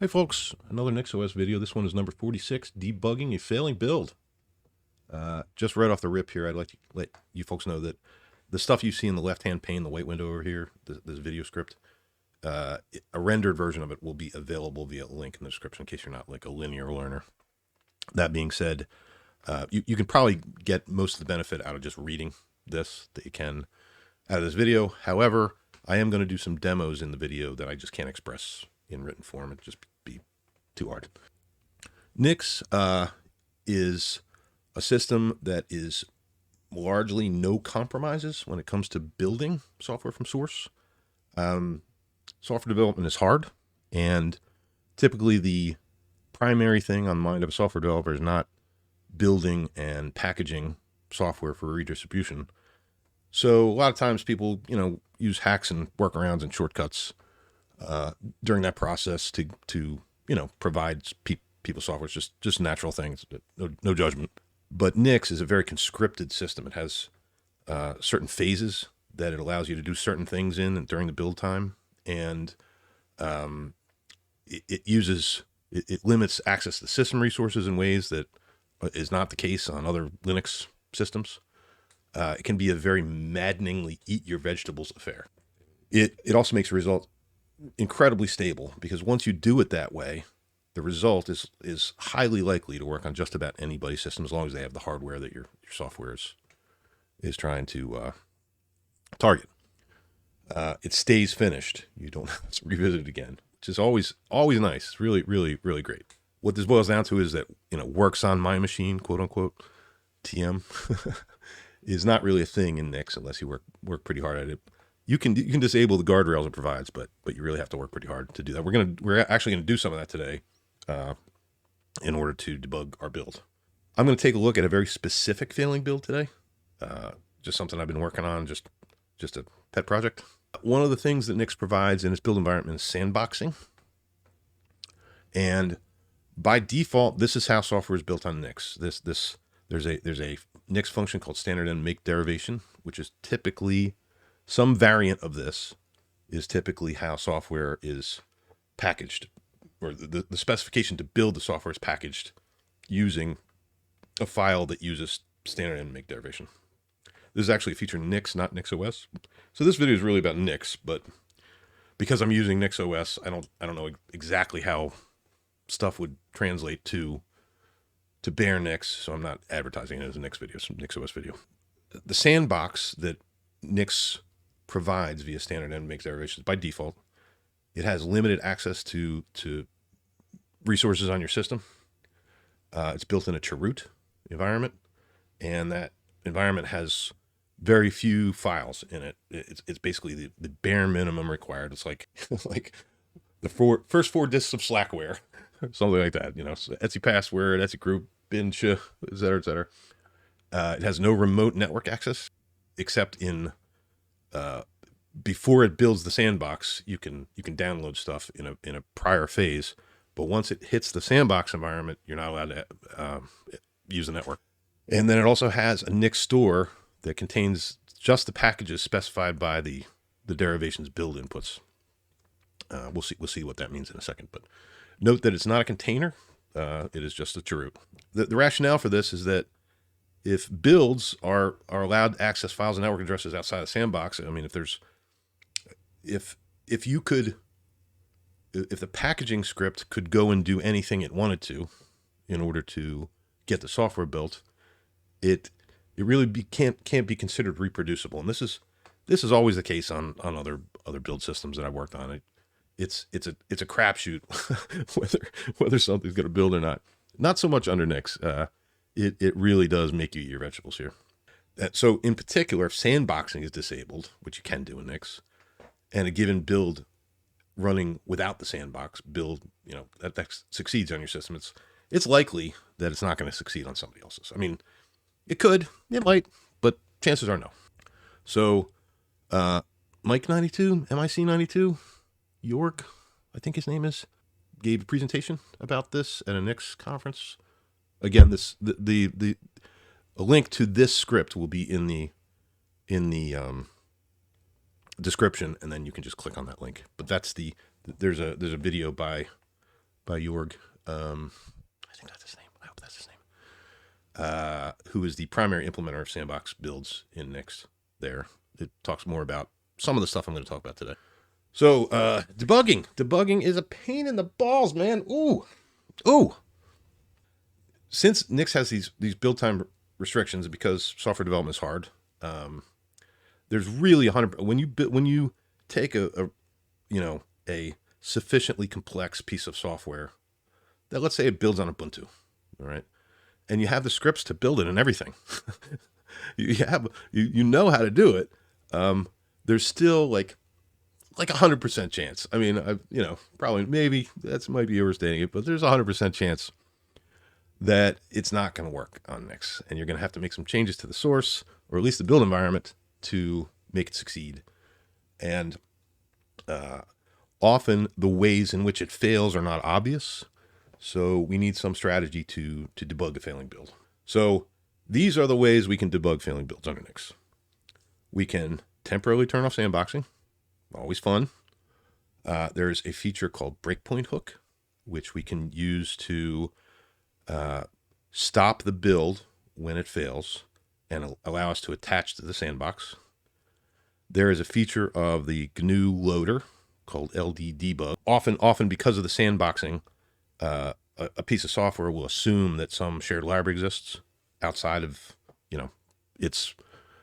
Hey folks, another NixOS video. This one is number 46, debugging a failing build. Just right off the rip here, I'd like to let you folks know that the stuff you see in the left-hand pane, the white window over here, this video script, a rendered version of it will be available via a link in the description in case you're not like a linear learner. That being said, you can probably get most of the benefit out of just reading this that you can out of this video. However, I am going to do some demos in the video that I just can't express in written form. It'd just be too hard. Nix is a system that is largely no compromises when it comes to building software from source. Software development is hard, and typically the primary thing on the mind of a software developer is not building and packaging software for redistribution. So a lot of times people, use hacks and workarounds and shortcuts during that process to provide people software. It's just natural things, no judgment. But Nix is a very conscripted system. It has certain phases that it allows you to do certain things in and during the build time, and it limits access to system resources in ways that is not the case on other Linux systems. It can be a very maddeningly eat your vegetables affair. It also makes the result incredibly stable, because once you do it that way, the result is highly likely to work on just about anybody's system, as long as they have the hardware that your software is trying to target. It stays finished. You don't have to revisit it again, which is always nice. It's really, really, really great. What this boils down to is that, works on my machine, quote unquote, TM, is not really a thing in Nix unless you work pretty hard at it. You can disable the guardrails it provides, but you really have to work pretty hard to do that. We're actually gonna do some of that today in order to debug our build. I'm going to take a look at a very specific failing build today. Just something I've been working on, just a pet project. One of the things that Nix provides in its build environment is sandboxing. And by default, this is how software is built on Nix. There's a Nix function called standard and make derivation, which is typically some variant of this is typically how software is packaged, or the specification to build the software is packaged using a file that uses standard and make derivation. This is actually a feature in Nix, not NixOS. So this video is really about Nix, but because I'm using NixOS, I don't know exactly how stuff would translate to bare Nix, so I'm not advertising it as a Nix video, some NixOS video. The sandbox that Nix provides via standard and make derivations by default, it has limited access to resources on your system. It's built in a chroot environment, and that environment has very few files in it. It's basically the bare minimum required. It's like like the first four disks of Slackware, something like that. So Etsy password, Etsy group, bin, et cetera, et cetera. It has no remote network access, except in before it builds the sandbox. You can download stuff in a prior phase, but once it hits the sandbox environment, you're not allowed to use the network. And then it also has a Nix store that contains just the packages specified by the derivation's build inputs. We'll see what that means in a second. But note that it's not a container. It is just a chroot. The rationale for this is that if builds are allowed to access files and network addresses outside of sandbox, I mean, if the packaging script could go and do anything it wanted to in order to get the software built, it really can't be considered reproducible. And this is always the case on other build systems that I've worked on. It's a crapshoot whether something's going to build or not. Not so much under Nix. It really does make you eat your vegetables here. So in particular, if sandboxing is disabled, which you can do in Nix, and a given build running without the sandbox build, that succeeds on your system, it's likely that it's not going to succeed on somebody else's. I mean, it could, it might, but chances are no. So Mike92, MIC92, York, I think his name is, gave a presentation about this at a Nix conference. Again, a link to this script will be in the description, and then you can just click on that link. But there's a video by by Jorg. I think that's his name. I hope that's his name. Who is the primary implementer of Sandbox builds in Nix there. It talks more about some of the stuff I'm going to talk about today. So, debugging. Debugging is a pain in the balls, man. Ooh. Ooh. Since Nix has these build time restrictions, because software development is hard, there's really 100. When you take a sufficiently complex piece of software that, let's say, it builds on Ubuntu, all right, and you have the scripts to build it and everything, you know how to do it. There's still like 100% chance. I mean, probably, maybe that might be overstating it, but there's 100% chance that it's not going to work on Nix, and you're going to have to make some changes to the source, or at least the build environment, to make it succeed. And often the ways in which it fails are not obvious, so we need some strategy to debug a failing build. So these are the ways we can debug failing builds under Nix. We can temporarily turn off sandboxing, always fun. There's a feature called breakpointHook, which we can use to stop the build when it fails and allow us to attach to the sandbox. There is a feature of the GNU loader called LD debug. Often because of the sandboxing, a piece of software will assume that some shared library exists outside of its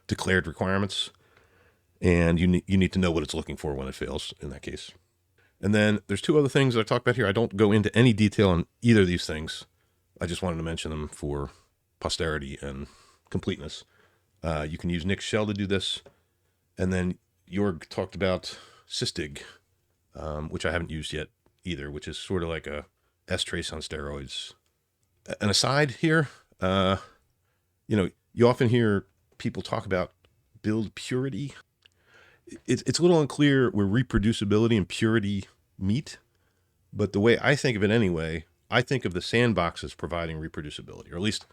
declared requirements, and you need to know what it's looking for when it fails in that case. And then there's two other things that I talked about here. I don't go into any detail on either of these things. I just wanted to mention them for posterity and completeness. You can use Nix shell to do this. And then Jorg talked about sysdig, which I haven't used yet either, which is sort of like a strace on steroids. An aside here, you often hear people talk about build purity. It's a little unclear where reproducibility and purity meet, but the way I think of it anyway, I think of the sandbox as providing reproducibility, or at least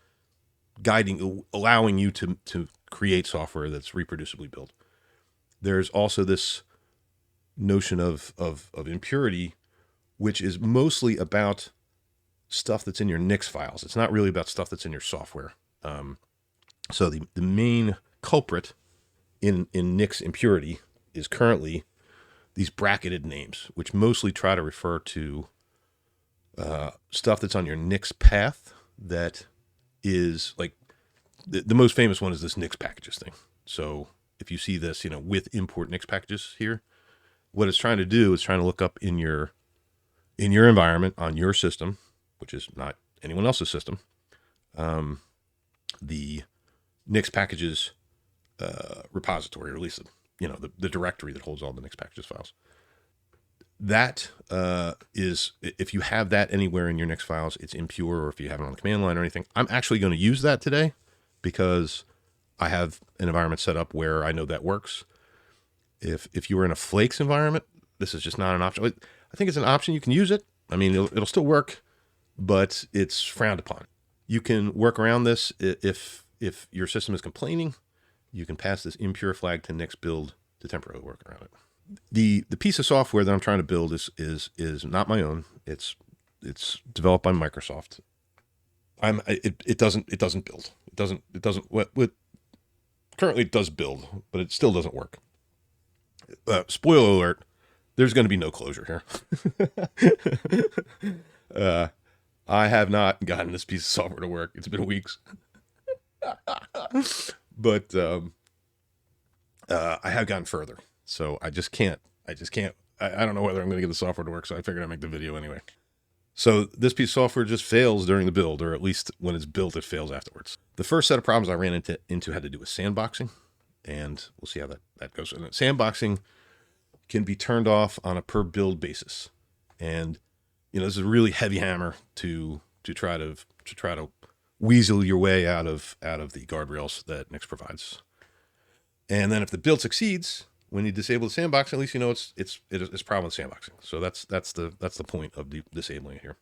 allowing you to create software that's reproducibly built. There's also this notion of impurity, which is mostly about stuff that's in your Nix files. It's not really about stuff that's in your software. So the main culprit in Nix impurity is currently these bracketed names, which mostly try to refer to stuff that's on your Nix path that is like the most famous one is this Nix packages thing. So if you see this, with import Nix packages here, what it's trying to do is trying to look up in your environment on your system, which is not anyone else's system, the Nix packages repository, or at least the directory that holds all the Nix packages files. That is, if you have that anywhere in your Nix files, it's impure, or if you have it on the command line or anything. I'm actually going to use that today because I have an environment set up where I know that works. If you were in a Flakes environment, this is just not an option. I think it's an option. You can use it. I mean, it'll still work, but it's frowned upon. You can work around this if your system is complaining. You can pass this impure flag to nix-build to temporarily work around it. The piece of software that I'm trying to build is not my own. It's developed by Microsoft. It doesn't build. It doesn't currently it does build, but it still doesn't work. Spoiler alert, there's going to be no closure here. I have not gotten this piece of software to work. It's been weeks. But I have gotten further. So I just can't. I don't know whether I'm going to get the software to work, so I figured I'd make the video anyway. So this piece of software just fails during the build, or at least when it's built, it fails afterwards. The first set of problems I ran into had to do with sandboxing, and we'll see how that goes. And sandboxing can be turned off on a per build basis, and this is a really heavy hammer to try to weasel your way out of the guardrails that Nix provides. And then if the build succeeds, when you disable the sandbox, at least it's a problem with sandboxing. So that's the point of disabling it here.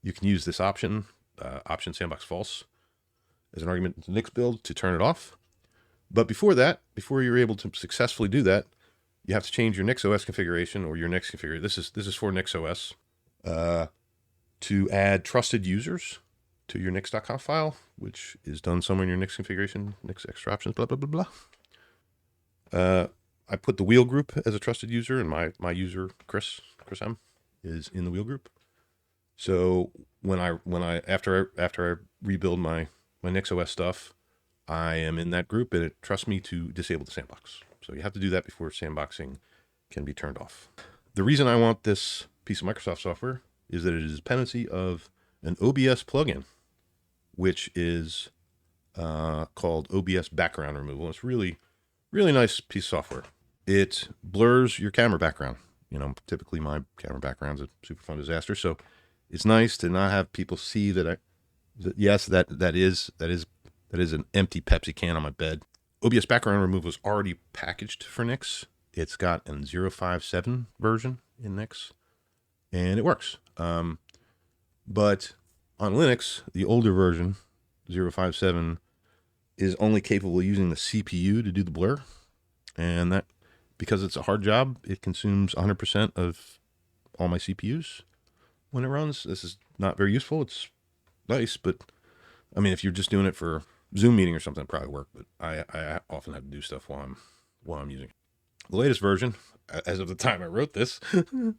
You can use this option Sandbox False as an argument to nix-build to turn it off. But before you're able to successfully do that, you have to change your NixOS configuration or your Nix configuration. This is for NixOS. to add trusted users to your nix.conf file, which is done somewhere in your Nix configuration, Nix extra options, blah, blah, blah, blah. I put the wheel group as a trusted user, and my user, Chris M, is in the wheel group. So after I rebuild my NixOS stuff, I am in that group, and it trusts me to disable the sandbox. So you have to do that before sandboxing can be turned off. The reason I want this piece of Microsoft software is that it is a dependency of an OBS plugin, which is called OBS Background Removal. It's really nice piece of software. It blurs your camera background. Typically my camera background's a super fun disaster, so it's nice to not have people see that that is an empty Pepsi can on my bed. OBS Background Removal is already packaged for Nix. It's got an 0.57 version in Nix, and it works. But on Linux, the older version, 0.57, is only capable of using the CPU to do the blur. And that, because it's a hard job, it consumes 100% of all my CPUs when it runs. This is not very useful. It's nice, but I mean, if you're just doing it for Zoom meeting or something, it'd probably work. But I often have to do stuff while I'm using it. The latest version, as of the time I wrote this, which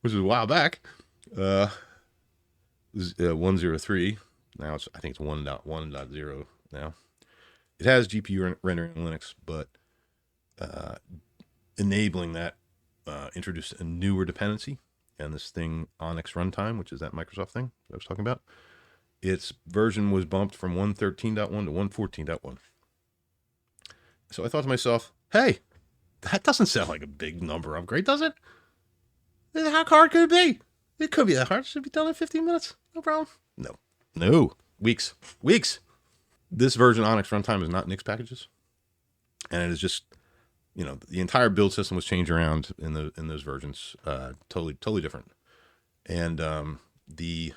was a while back, is 1.03. Now I think it's 1.1.0 now. It has GPU rendering in Linux, but enabling that introduced a newer dependency, and this thing Onyx Runtime, which is that Microsoft thing that I was talking about, its version was bumped from 1.13.1 to 1.14.1. So I thought to myself, hey, that doesn't sound like a big number upgrade, does it? How hard could it be? It could be that hard. It should be done in 15 minutes. No problem. No. Weeks. This version Onyx Runtime is not Nix packages. And it is just, the entire build system was changed around in those versions. Totally different. And the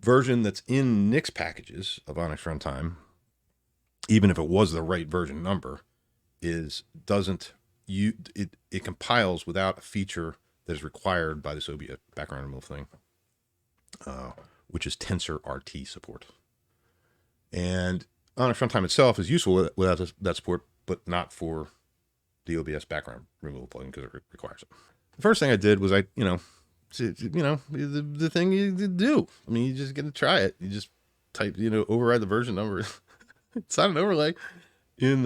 version that's in Nix packages of Onyx Runtime, even if it was the right version number, it compiles without a feature that is required by this OBS background removal thing, which is tensor RT support. And Onyx Runtime itself is useful without that support, but not for the OBS background removal plugin because it requires it. The first thing I did was the thing you do. I mean, you just get to try it. You just type, override the version number. It's not an overlay in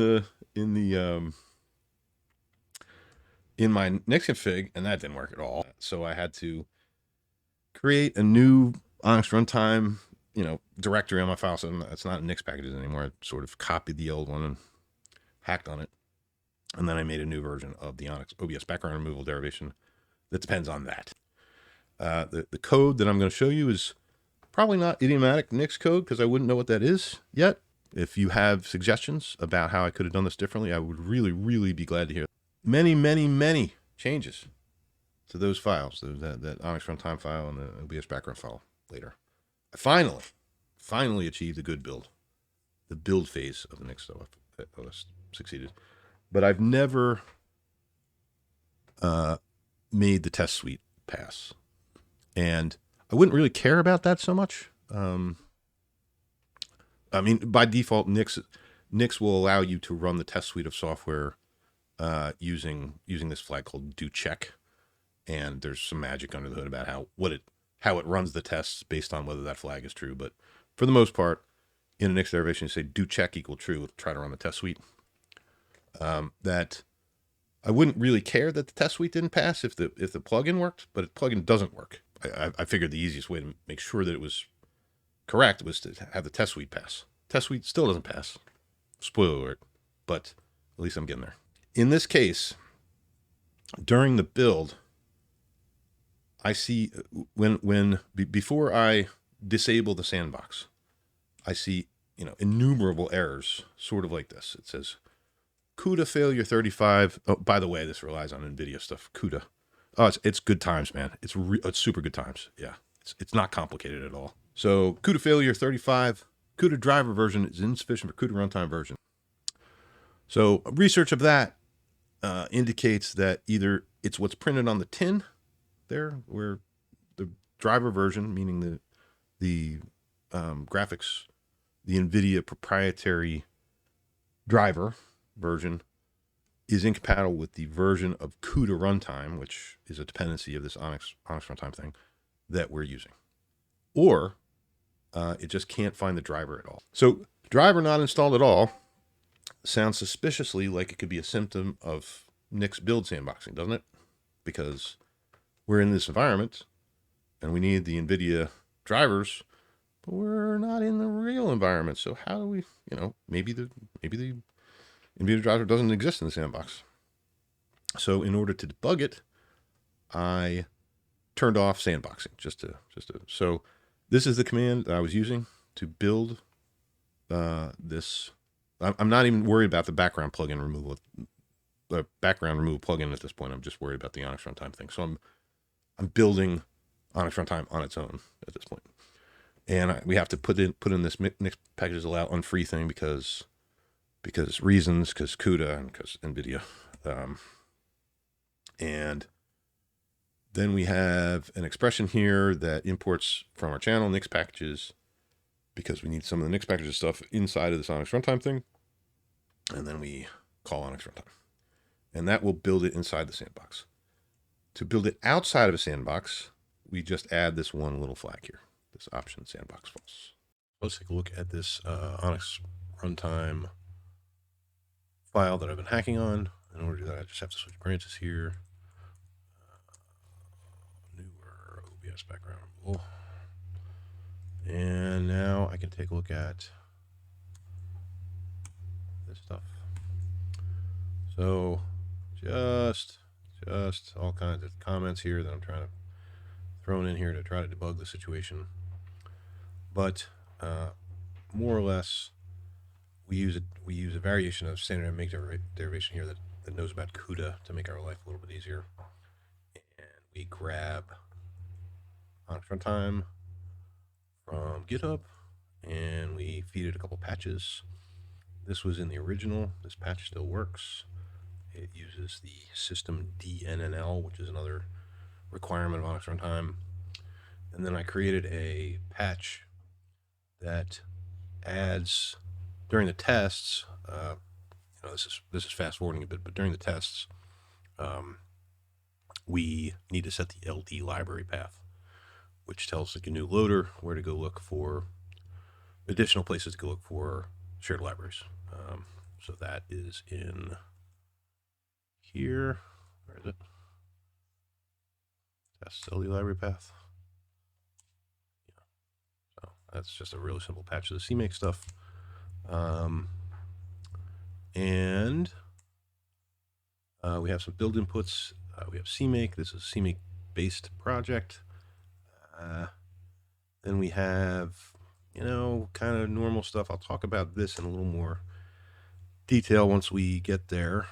my Nix config, and that didn't work at all. So I had to create a new Onyx Runtime, directory on my file. So it's not Nix packages anymore. I sort of copied the old one and hacked on it. And then I made a new version of the Onyx OBS background removal derivation that depends on that. The code that I'm going to show you is probably not idiomatic Nix code because I wouldn't know what that is yet. If you have suggestions about how I could have done this differently, I would really be glad to hear. Many changes to those files, that Onyx Runtime file and the OBS background file later. I finally achieved a good build. The build phase of the NixOS succeeded. But I've never made the test suite pass. And I wouldn't really care about that so much. I mean, by default, Nix will allow you to run the test suite of software using this flag called do check. And there's some magic under the hood about how it runs the tests based on whether that flag is true. But for the most part, in a Nix derivation, you say do check equal true, try to run the test suite. That I wouldn't really care that the test suite didn't pass if the plugin worked, but if the plugin doesn't work, I figured the easiest way to make sure that it was correct was to have the test suite pass. Test suite still doesn't pass. Spoiler alert, but at least I'm getting there. In this case, during the build, I see before I disable the sandbox, I see innumerable errors, sort of like this. It says Cuda Failure 35. Oh, by the way, this relies on NVIDIA stuff. Cuda. Oh, it's good times, man. It's super good times. Yeah, it's not complicated at all. So Cuda Failure 35. Cuda driver version is insufficient for Cuda runtime version. So research of that indicates that either it's what's printed on the tin there, where the driver version, meaning the graphics, the NVIDIA proprietary driver version, is incompatible with the version of Cuda runtime, which is a dependency of this Onyx runtime thing that we're using. Or it just can't find the driver at all. So driver not installed at all sounds suspiciously like it could be a symptom of nix-build sandboxing, doesn't it? Because we're in this environment and we need the NVIDIA drivers, but we're not in the real environment. So how do we, maybe the NVIDIA driver doesn't exist in the sandbox. So in order to debug it, I turned off sandboxing so this is the command that I was using to build this. I'm not even worried about the background plugin removal, the background removal plugin at this point. I'm just worried about the Onyx runtime thing. So I'm building Onyx runtime on its own at this point. And we have to put in this nix packages allow unfree thing because reasons, because Cuda and because NVIDIA. And then we have an expression here that imports from our channel nix packages because we need some of the nix packages stuff inside of this Onyx runtime thing. And then we call Onyx runtime. And that will build it inside the sandbox. To build it outside of a sandbox, we just add this one little flag here, this option Sandbox False. Let's take a look at this Onyx runtime file that I've been hacking on. In order to do that, I just have to switch branches here. Newer OBS Background Removal. And now I can take a look at this stuff. So just all kinds of comments here that I'm trying to throw in here to try to debug the situation. But more or less, we use a variation of standard make derivation here that knows about Cuda to make our life a little bit easier. And we grab Onyx runtime from GitHub and we feed it a couple patches. This was in the original. This patch still works. It uses the system DNNL, which is another requirement of Onyx runtime. And then I created a patch that adds during the tests. This is fast forwarding a bit, but during the tests, we need to set the LD library path, which tells the GNU loader where to go look for additional places to go look for shared libraries. So that is in here. Where is it? Test LD library path. Yeah. So that's just a really simple patch of the CMake stuff. And we have some build inputs. We have CMake. This is a CMake based project. Then we have, kind of normal stuff. I'll talk about this in a little more detail once we get there.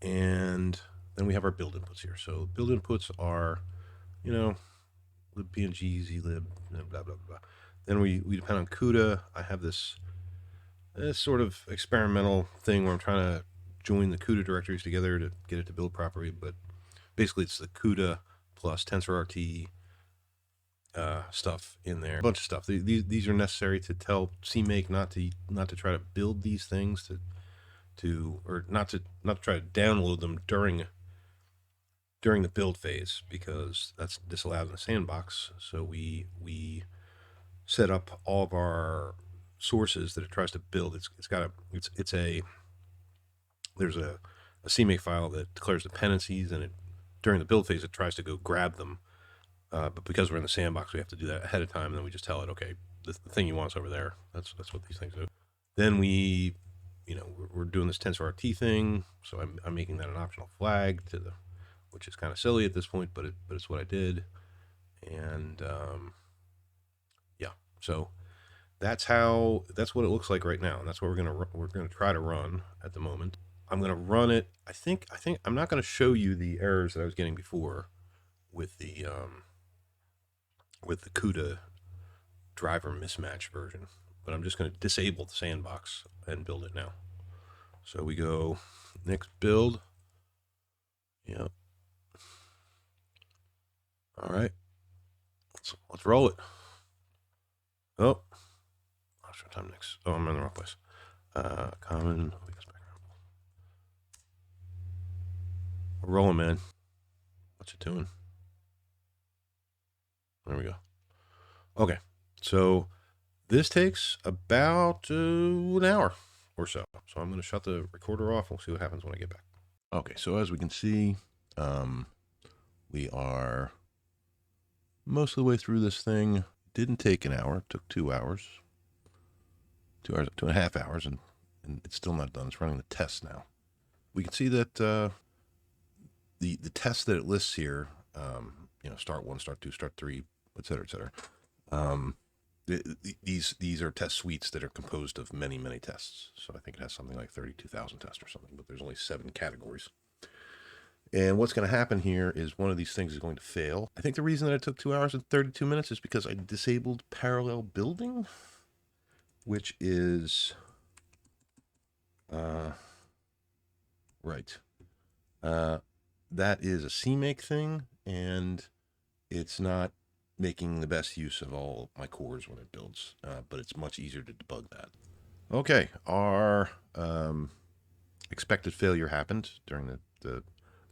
And then we have our build inputs here. So build inputs are, libpng, zlib, blah, blah, blah. Then we depend on Cuda. I have this sort of experimental thing where I'm trying to join the Cuda directories together to get it to build properly. But basically it's the Cuda plus TensorRT stuff in there. A bunch of stuff. These are necessary to tell CMake not to try to build these things or not to try to download them during the build phase, because that's disallowed in the sandbox. So we set up all of our sources that it tries to build. There's a CMake file that declares dependencies, and during the build phase it tries to go grab them. But because we're in the sandbox, we have to do that ahead of time, and then we just tell it, okay, the thing you want is over there. That's what these things do. Then we're doing this TensorRT thing, so I'm making that an optional flag which is kind of silly at this point, but it's what I did. And yeah, so that's what it looks like right now, and that's what we're gonna try to run at the moment. I'm gonna run it. I think I'm not gonna show you the errors that I was getting before with the Cuda driver mismatch version, but I'm just going to disable the sandbox and build it now. So we go nix-build. Yep. All right, let's roll it. Oh, I'll show time next. Oh, I'm in the wrong place. Common OBS Background. We're rolling, man. What's it doing? There we go. Okay, so this takes about an hour or so. So I'm going to shut the recorder off. We'll see what happens when I get back. Okay, so as we can see, we are most of the way through this thing. Didn't take an hour. It took 2 hours. 2.5 hours, and it's still not done. It's running the test now. We can see that the tests that it lists here, start 1, start 2, start 3, et cetera, et cetera. These are test suites that are composed of many, many tests. So I think it has something like 32,000 tests or something, but there's only 7 categories. And what's going to happen here is one of these things is going to fail. I think the reason that it took 2 hours and 32 minutes is because I disabled parallel building, which is, right. That is a CMake thing, and it's not making the best use of all my cores when it builds, but it's much easier to debug that. Okay, our expected failure happened during the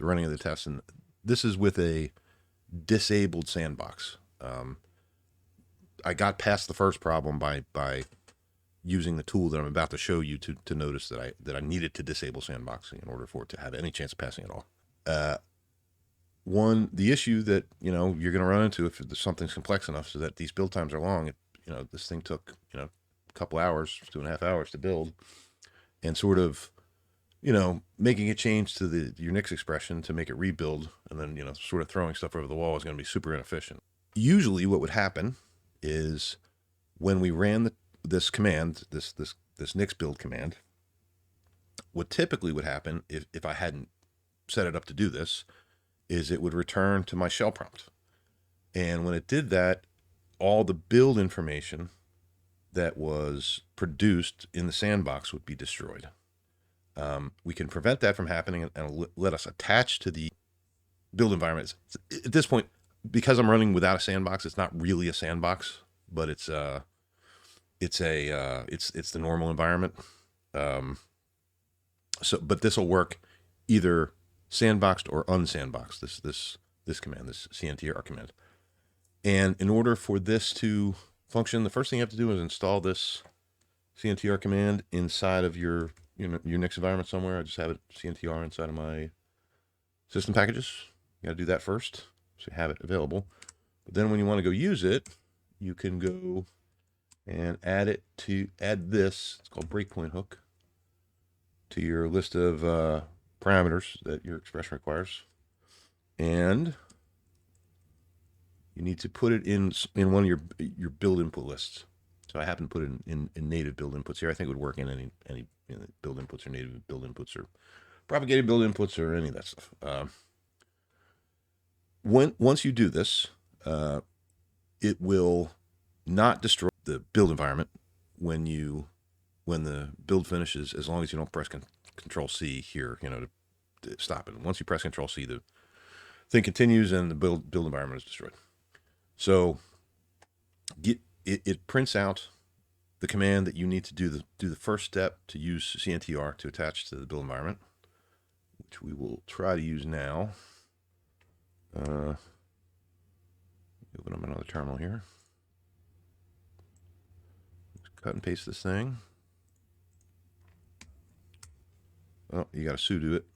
running of the test, and this is with a disabled sandbox. I got past the first problem by using the tool that I'm about to show you to notice that I needed to disable sandboxing in order for it to have any chance of passing at all. The issue that you're going to run into if something's complex enough so that these build times are long. This thing took a couple hours, 2.5 hours to build, and sort of making a change to your nix expression to make it rebuild, and then sort of throwing stuff over the wall is going to be super inefficient. Usually, what would happen is when we ran this command, this nix-build command, what typically would happen if I hadn't set it up to do this is it would return to my shell prompt. And when it did that, all the build information that was produced in the sandbox would be destroyed. We can prevent that from happening and let us attach to the build environment. At this point, because I'm running without a sandbox, it's not really a sandbox, but it's the normal environment. But this will work either sandboxed or unsandboxed. This command, this cntr command. And in order for this to function, the first thing you have to do is install this cntr command inside of your Nix environment somewhere. I just have it cntr inside of my system packages. You got to do that first, so you have it available. But then when you want to go use it, you can go and add this. It's called breakpointHook to your list of parameters that your expression requires, and you need to put it in one of your build input lists. So I happen to put it in native build inputs here. I think it would work in any build inputs or native build inputs or propagated build inputs or any of that stuff. Once you do this, it will not destroy the build environment when the build finishes, as long as you don't press Control C here, to stop it. Once you press Control C, the thing continues and the build environment is destroyed. So it prints out the command that you need to do the first step to use CNTR to attach to the build environment, which we will try to use now. Open up another terminal here. Cut and paste this thing. Oh, you got to sudo it.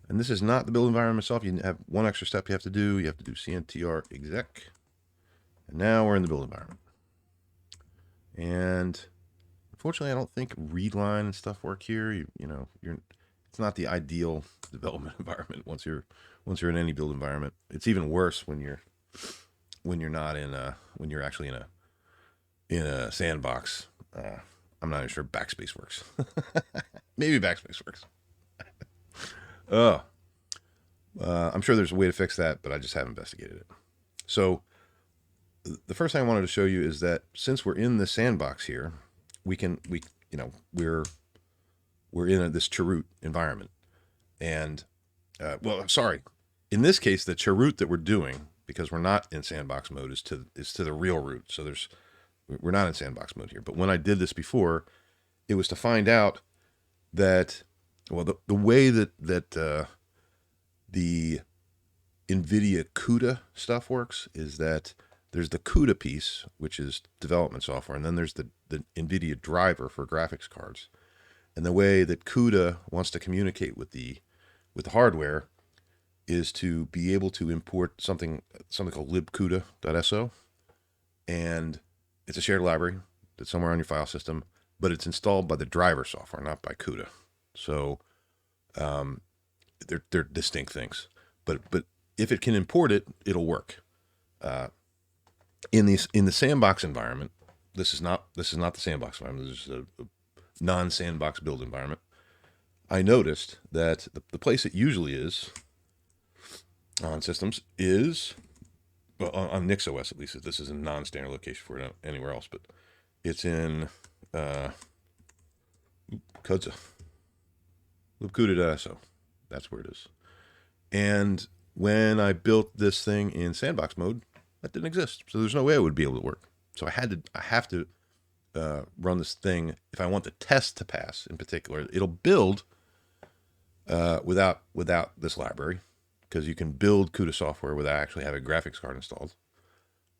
And this is not the build environment itself. You have one extra step you have to do. You have to do cntr exec. And now we're in the build environment. And unfortunately, I don't think readline and stuff work here. It's not the ideal development environment once you're in any build environment. It's even worse when you're not when you're actually in a sandbox. I'm not even sure backspace works. Maybe backspace works. I'm sure there's a way to fix that, but I just haven't investigated it. So the first thing I wanted to show you is that since we're in the sandbox here, we're we're in this cheroot environment. And, well, sorry. In this case, the cheroot that we're doing, because we're not in sandbox mode, is to the real root. So we're not in sandbox mode here. But when I did this before, it was to find out that, well, the way that the NVIDIA Cuda stuff works is that there's the Cuda piece, which is development software, and then there's the NVIDIA driver for graphics cards. And the way that Cuda wants to communicate with the hardware is to be able to import something called libcuda.so, and it's a shared library that's somewhere on your file system, but it's installed by the driver software, not by Cuda. So they're distinct things. But if it can import it, it'll work. In the sandbox environment, this is not the sandbox environment. This is a non-sandbox build environment. I noticed that the place it usually is on systems is, well, on NixOS at least. This is a non-standard location for it anywhere else, but it's in Cuda. libcuda.so. That's where it is. And when I built this thing in sandbox mode, that didn't exist. So there's no way it would be able to work. So I have to run this thing if I want the test to pass. In particular, it'll build without this library, because you can build Cuda software without actually having a graphics card installed.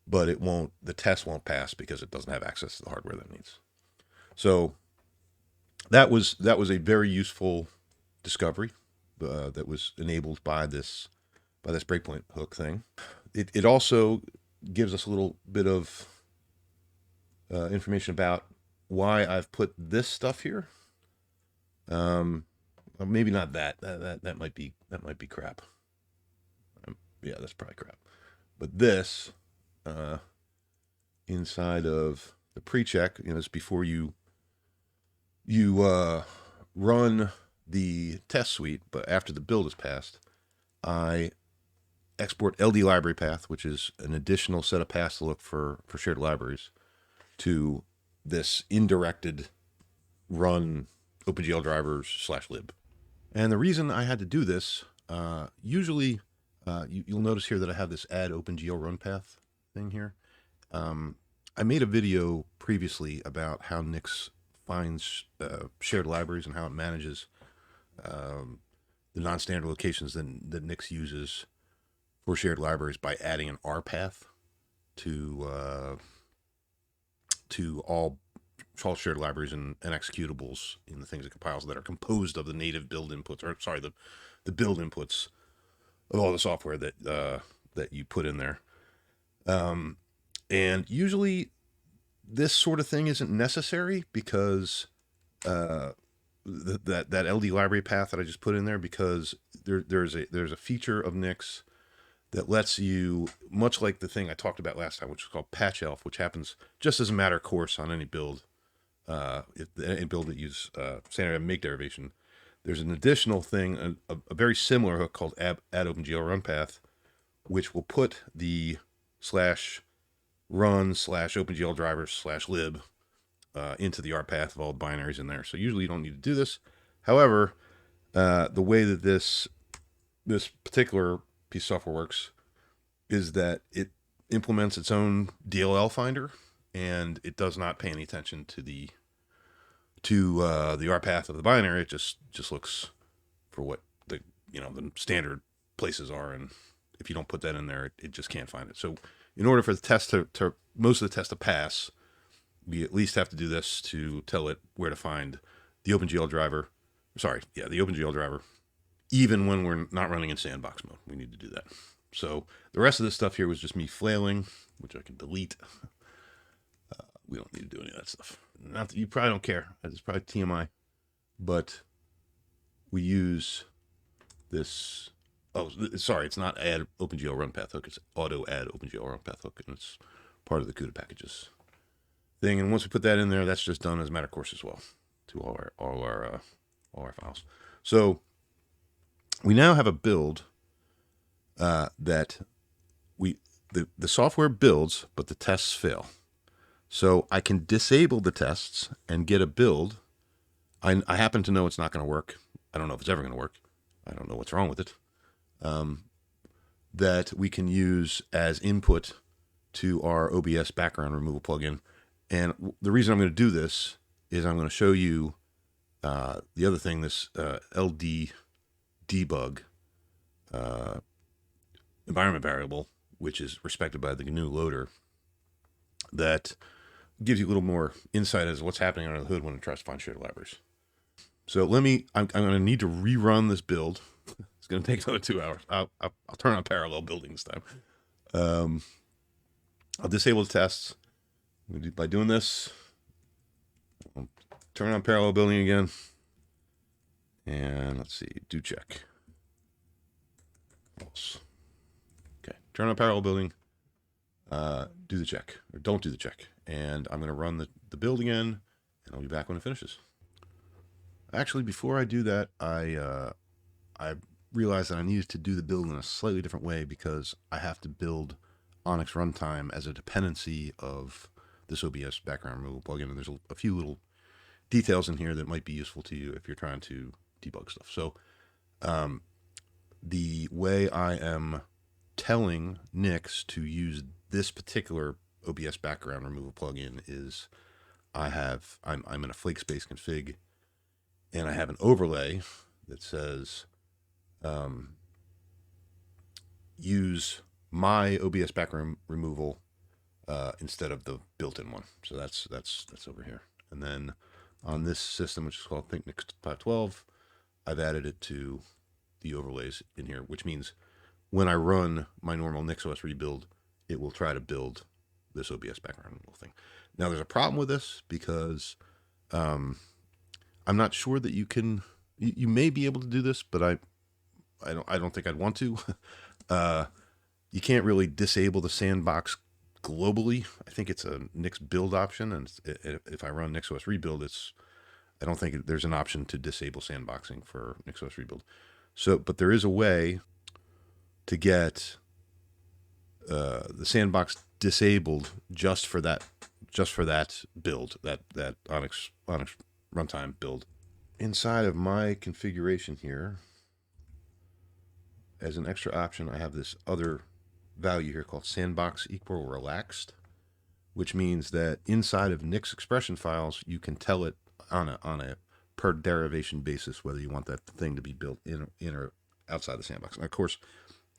But it won't. The test won't pass because it doesn't have access to the hardware that it needs. So that was a very useful discovery that was enabled by this breakpointHook thing. It also gives us a little bit of information about why I've put this stuff here. Maybe not that. That might be crap. Yeah, that's probably crap. But this inside of the pre-check, it's before you run the test suite, but after the build is passed, I export LD library path, which is an additional set of paths to look for shared libraries, to this indirected run OpenGL drivers /lib. And the reason I had to do this, usually you'll notice here that I have this add OpenGL run path thing here. I made a video previously about how Nix finds shared libraries and how it manages the non-standard locations that Nix uses for shared libraries by adding an R path to all shared libraries and executables in the things it compiles that are composed of the native build inputs, or sorry, the build inputs of all the software that you put in there. And usually this sort of thing isn't necessary because that LD library path that I just put in there, because there's a feature of Nix that lets you, much like the thing I talked about last time, which is called patch elf, which happens just as a matter of course on any build. If any build that uses standard make derivation, there's an additional thing, a very similar hook called add OpenGL run path, which will put the /run /OpenGL drivers /lib into the R path of all the binaries in there. So usually you don't need to do this. However, the way that this particular piece of software works is that it implements its own DLL finder, and it does not pay any attention to the R path of the binary. It just looks for what the standard places are, and if you don't put that in there, it just can't find it. So in order for the test to most of the test to pass, we at least have to do this to tell it where to find the OpenGL driver. The OpenGL driver, even when we're not running in sandbox mode. We need to do that. So the rest of this stuff here was just me flailing, which I can delete. We don't need to do any of that stuff. Not that you probably don't care. It's probably TMI. But we use this. Oh, sorry, it's not add OpenGL run path hook. It's auto add OpenGL run path hook, and it's part of the Cuda packages thing. And once we put that in there, that's just done as a matter of course as well to all our files. So we now have a build that the software builds, but the tests fail. So I can disable the tests and get a build I happen to know it's not going to work. I don't know if it's ever going to work. I don't know what's wrong with it. That we can use as input to our OBS Background Removal plugin. And the reason I'm going to do this is I'm going to show you the other thing, this LD debug environment variable, which is respected by the GNU loader, that gives you a little more insight as to what's happening under the hood when it tries to find shared libraries. So I'm going to need to rerun this build. It's going to take another 2 hours. I'll turn on parallel building this time. I'll disable the tests by doing this. I'll turn on parallel building again. And let's see, do check. False. Okay, turn on parallel building. Do the check, or don't do the check. And I'm going to run the build again, and I'll be back when it finishes. Actually, before I do that, I realized that I needed to do the build in a slightly different way because I have to build Onyx Runtime as a dependency of this OBS Background Removal plugin. And there's a few little details in here that might be useful to you if you're trying to debug stuff. So the way I am telling Nix to use this particular OBS Background Removal plugin is I'm in a flake space config, and I have an overlay that says use my OBS Background Removal instead of the built-in one. So that's over here. And then on this system, which is called Nix 512, I've added it to the overlays in here, which means when I run my normal NixOS rebuild, it will try to build this OBS Background Removal thing. Now, there's a problem with this because I'm not sure that you may be able to do this, but I don't think I'd want to. You can't really disable the sandbox globally. I think it's a nix-build option, and if I run NixOS rebuild, I don't think there's an option to disable sandboxing for NixOS rebuild. So, but there is a way to get the sandbox disabled just for that build, that Onyx runtime build. Inside of my configuration here, as an extra option, I have this other value here called sandbox equal relaxed, which means that inside of Nix expression files, you can tell it on a per derivation basis whether you want that thing to be built in or outside the sandbox. And of course,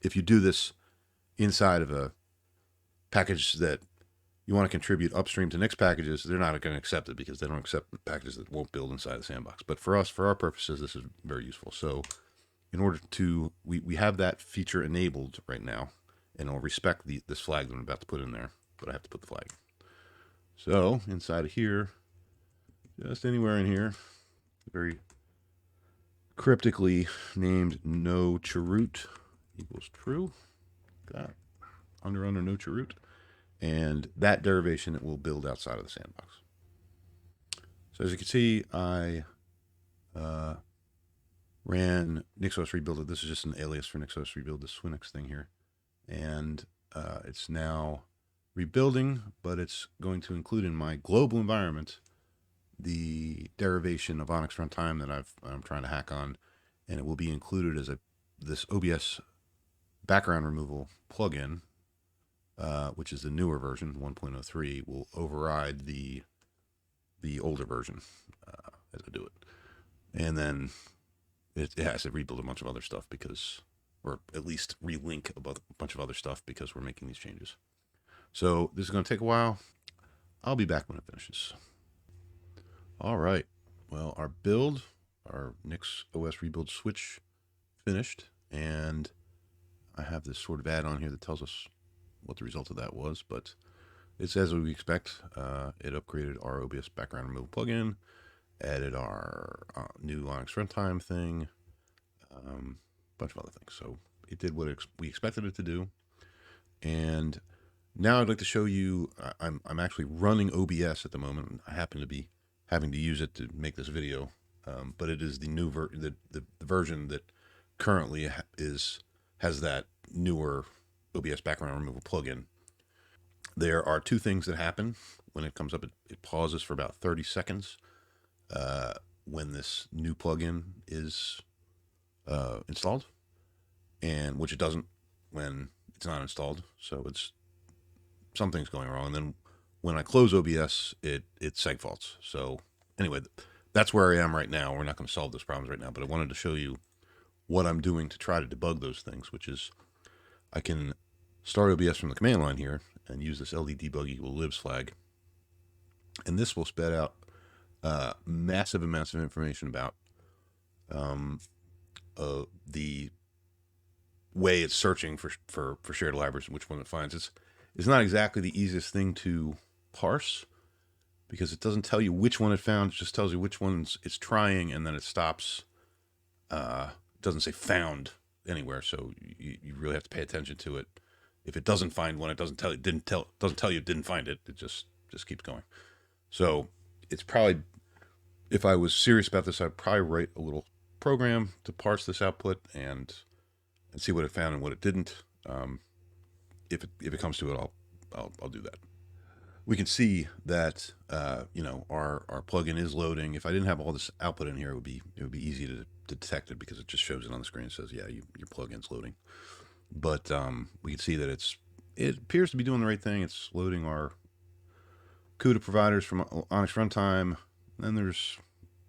if you do this inside of a package that you want to contribute upstream to Nix packages, they're not going to accept it because they don't accept packages that won't build inside the sandbox. But for our purposes, this is very useful. So in order to, we have that feature enabled right now, and it'll respect this flag that I'm about to put in there, but I have to put the flag. So inside of here, just anywhere in here, very cryptically named no chroot equals true. That under no chroot, and that derivation it will build outside of the sandbox. So as you can see, I ran NixOS rebuild. This is just an alias for NixOS rebuild, this Swinix thing here, and it's now rebuilding, but it's going to include in my global environment the derivation of Onyx runtime that I'm trying to hack on, and it will be included as this OBS Background Removal plugin, which is the newer version, 1.03, will override the older version as I do it. And then it has to rebuild a bunch of other stuff because, or at least relink a bunch of other stuff because we're making these changes. So this is going to take a while. I'll be back when it finishes. All right. Well, our NixOS rebuild switch finished, and I have this sort of add-on here that tells us what the result of that was, but it's as we expect. It upgraded our OBS Background Removal plugin, added our new Onyx runtime thing, a bunch of other things. So it did what we expected it to do. And now I'd like to show you, I'm actually running OBS at the moment. I happen to be having to use it to make this video, but it is the new the version that currently has that newer OBS Background Removal plugin. There are two things that happen when it comes up. It pauses for about 30 seconds when this new plugin is installed, and which it doesn't when it's not installed. So it's something's going wrong. And then when I close OBS, it seg faults. So anyway, that's where I am right now. We're not going to solve those problems right now, but I wanted to show you what I'm doing to try to debug those things, which is I can start OBS from the command line here and use this ld debug equal libs flag. And this will spit out massive amounts of information about the way it's searching for shared libraries and which one it finds. It's not exactly the easiest thing to parse because it doesn't tell you which one it found. It just tells you which ones it's trying, and then it stops. It doesn't say found anywhere, so you really have to pay attention to it. If it doesn't find one, it doesn't tell you it didn't find it. It just keeps going. So it's probably, if I was serious about this, I'd probably write a little program to parse this output and see what it found and what it didn't. If it comes to it, I'll do that. We can see that you know, our plugin is loading. If I didn't have all this output in here, it would be easy to detect it because it just shows it on the screen. It says, yeah, your plugin's loading. But we can see that it appears to be doing the right thing. It's loading our Cuda providers from Onyx Runtime. Then there's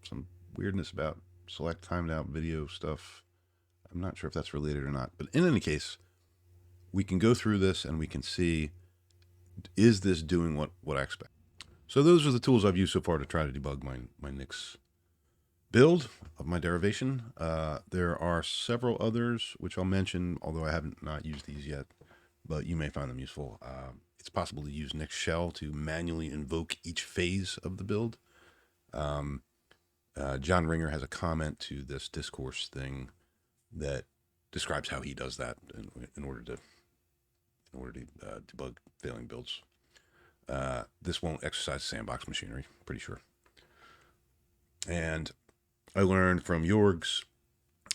some weirdness about select timed out video stuff. I'm not sure if that's related or not. But in any case, we can go through this and we can see, is this doing what I expect? So those are the tools I've used so far to try to debug my Nix build of my derivation. There are several others which I'll mention, although I haven't not used these yet, but you may find them useful. It's possible to use Nix shell to manually invoke each phase of the build. John Ringer has a comment to this discourse thing that describes how he does that in order to debug failing builds. This won't exercise sandbox machinery, pretty sure. And I learned from Jorg's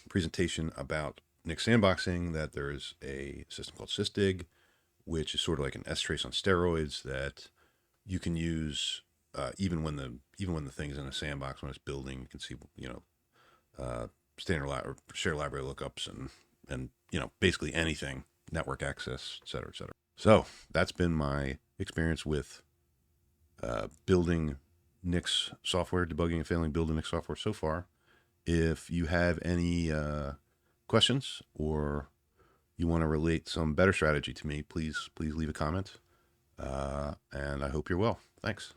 presentation about Nix sandboxing that there is a system called sysdig, which is sort of like an strace on steroids that you can use even when the thing's in a sandbox. When it's building, you can see, you know, standard or shared library lookups and you know, basically anything, network access, et cetera, et cetera. So that's been my experience with building Nix software, debugging and failing building Nix software so far. If you have any questions or you want to relate some better strategy to me, please leave a comment. And I hope you're well. Thanks.